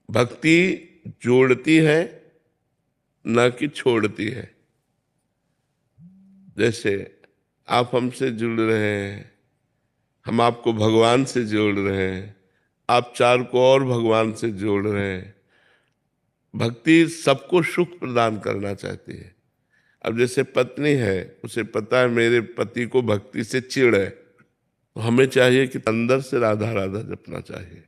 भक्ति जोड़ती है ना कि छोड़ती है। जैसे आप हमसे जुड़ रहे हैं, हम आपको भगवान से जोड़ रहे हैं, आप चार को और भगवान से जोड़ रहे हैं। भक्ति सबको सुख प्रदान करना चाहती है। अब जैसे पत्नी है, उसे पता है मेरे पति को भक्ति से चिढ़ है, तो हमें चाहिए कि अंदर से राधा राधा जपना चाहिए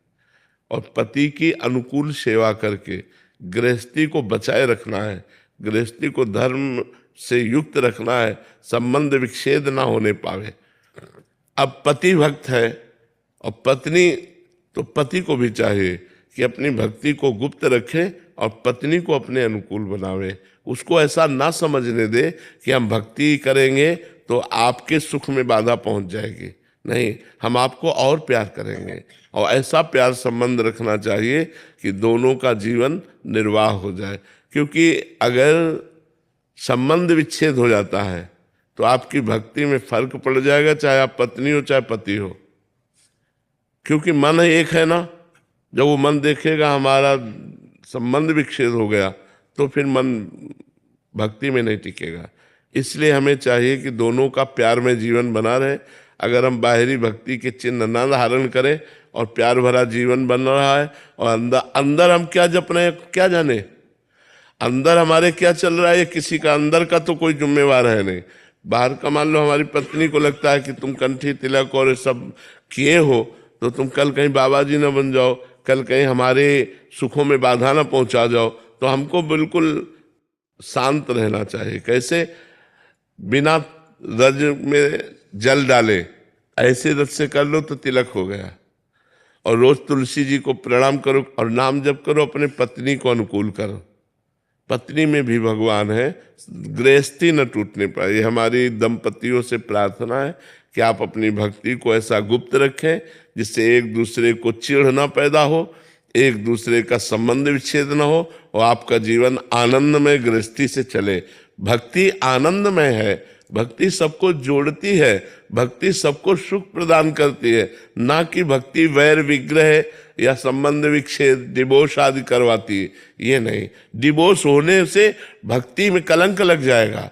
और पति की अनुकूल सेवा करके गृहस्थी को बचाए रखना है, गृहस्थी को धर्म से युक्त रखना है, संबंध विच्छेद ना होने पावे। अब पति भक्त है और पत्नी, तो पति को भी चाहिए कि अपनी भक्ति को गुप्त रखे और पत्नी को अपने अनुकूल बनावे। उसको ऐसा ना समझने दे कि हम भक्ति करेंगे तो आपके सुख में बाधा पहुंच जाएगी। नहीं, हम आपको और प्यार करेंगे और ऐसा प्यार संबंध रखना चाहिए कि दोनों का जीवन निर्वाह हो जाए। क्योंकि अगर संबंध विच्छेद हो जाता है तो आपकी भक्ति में फर्क पड़ जाएगा, चाहे आप पत्नी हो चाहे पति हो। क्योंकि मन एक है ना, जब वो मन देखेगा हमारा संबंध विच्छेद हो गया तो फिर मन भक्ति में नहीं टिकेगा। इसलिए हमें चाहिए कि दोनों का प्यार में जीवन बना रहे। अगर हम बाहरी भक्ति के चिन्ह ना धारण करें और प्यार भरा जीवन बन रहा है और अंदर अंदर हम क्या जप रहे हैं क्या जाने, अंदर हमारे क्या चल रहा है ये किसी का अंदर का तो कोई जिम्मेवार है नहीं। बाहर का मान लो हमारी पत्नी को लगता है कि तुम कंठी तिलक और सब किए हो तो तुम कल कहीं बाबा जी न बन जाओ, कल कहीं हमारे सुखों में बाधा न पहुंचा जाओ। तो हमको बिल्कुल शांत रहना चाहिए। कैसे? बिना रज में जल डाले ऐसे रज से कर लो तो तिलक हो गया। और रोज तुलसी जी को प्रणाम करो और नाम जप करो, अपने पत्नी को अनुकूल करो। पत्नी में भी भगवान है, गृहस्थी न टूटने पाए। ये हमारी दंपतियों से प्रार्थना है कि आप अपनी भक्ति को ऐसा गुप्त रखें जिससे एक दूसरे को चिढ़ ना पैदा हो, एक दूसरे का संबंध विच्छेद न हो और आपका जीवन आनंदमय गृहस्थी से चले। भक्ति आनंदमय है, भक्ति सबको जोड़ती है, भक्ति सबको सुख प्रदान करती है। ना कि भक्ति वैर विग्रह या संबंध विच्छेद डिवोर्स आदि करवाती है। ये नहीं, डिवोर्स होने से भक्ति में कलंक लग जाएगा।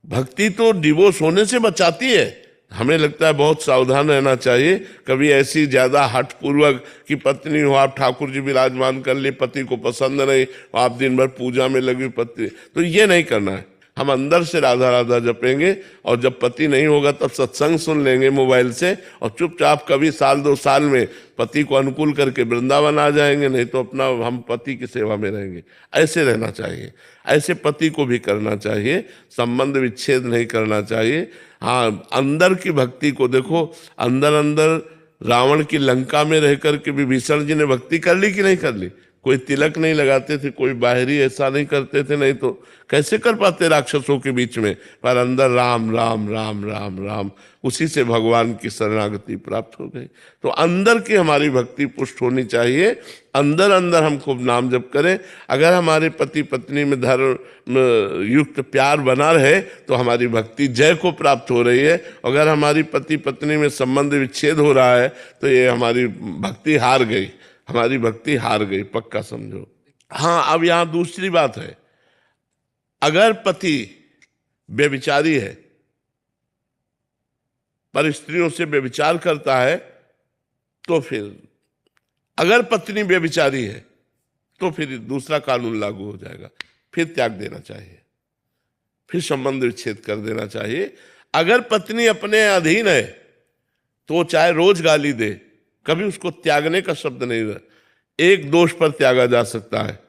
भक्ति तो डिवोर्स होने से बचाती है। हमें लगता है बहुत सावधान रहना चाहिए। कभी ऐसी ज्यादा हठपूर्वक कि पत्नी हो, आप ठाकुर जी विराजमान कर ले, पति को पसंद नहीं, आप दिन भर पूजा में लगी पत्नी, तो ये नहीं करना है। हम अंदर से राधा राधा जपेंगे और जब पति नहीं होगा तब सत्संग सुन लेंगे मोबाइल से और चुपचाप कभी साल दो साल में पति को अनुकूल करके वृंदावन आ जाएंगे, नहीं तो अपना हम पति की सेवा में रहेंगे। ऐसे रहना चाहिए, ऐसे पति को भी करना चाहिए, संबंध विच्छेद नहीं करना चाहिए। हाँ, अंदर की भक्ति को देखो, अंदर अंदर रावण की लंका में रह करके विभीषण जी ने भक्ति कर ली कि नहीं कर ली? कोई तिलक नहीं लगाते थे, कोई बाहरी ऐसा नहीं करते थे, नहीं तो कैसे कर पाते राक्षसों के बीच में? पर अंदर राम राम राम राम राम, उसी से भगवान की शरणागति प्राप्त हो गई। तो अंदर की हमारी भक्ति पुष्ट होनी चाहिए, अंदर अंदर हम खूब नाम जप करें। अगर हमारे पति पत्नी में धर्म युक्त प्यार बना रहे तो हमारी भक्ति जय को प्राप्त हो रही है। अगर हमारी पति पत्नी में संबंध विच्छेद हो रहा है तो ये हमारी भक्ति हार गई, हमारी भक्ति हार गई, पक्का समझो। हाँ, अब यहां दूसरी बात है, अगर पति व्यभिचारी है, पर स्त्रियों से व्यभिचार करता है, तो फिर अगर पत्नी व्यभिचारी है तो फिर दूसरा कानून लागू हो जाएगा, फिर त्याग देना चाहिए, फिर संबंध विच्छेद कर देना चाहिए। अगर पत्नी अपने अधीन है तो चाहे रोज गाली दे, कभी उसको त्यागने का शब्द नहीं है। एक दोष पर त्यागा जा सकता है,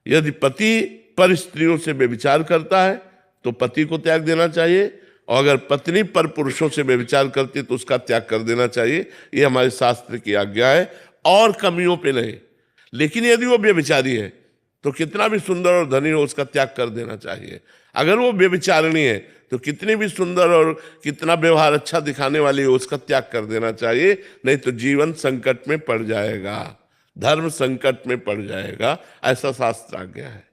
यदि पति पर स्त्रियों से व्यभिचार करता है तो पति को त्याग देना चाहिए, और अगर पत्नी पर पुरुषों से व्यभिचार करती है तो उसका त्याग कर देना चाहिए। ये हमारे शास्त्र की आज्ञा है, और कमियों पे नहीं। लेकिन यदि वो व्यभिचारी है तो कितना भी सुंदर और धनी हो उसका त्याग कर देना चाहिए। अगर वो व्यभिचारिणी है तो कितनी भी सुंदर और कितना व्यवहार अच्छा दिखाने वाली हो उसका त्याग कर देना चाहिए, नहीं तो जीवन संकट में पड़ जाएगा, धर्म संकट में पड़ जाएगा। ऐसा शास्त्र आज्ञा है।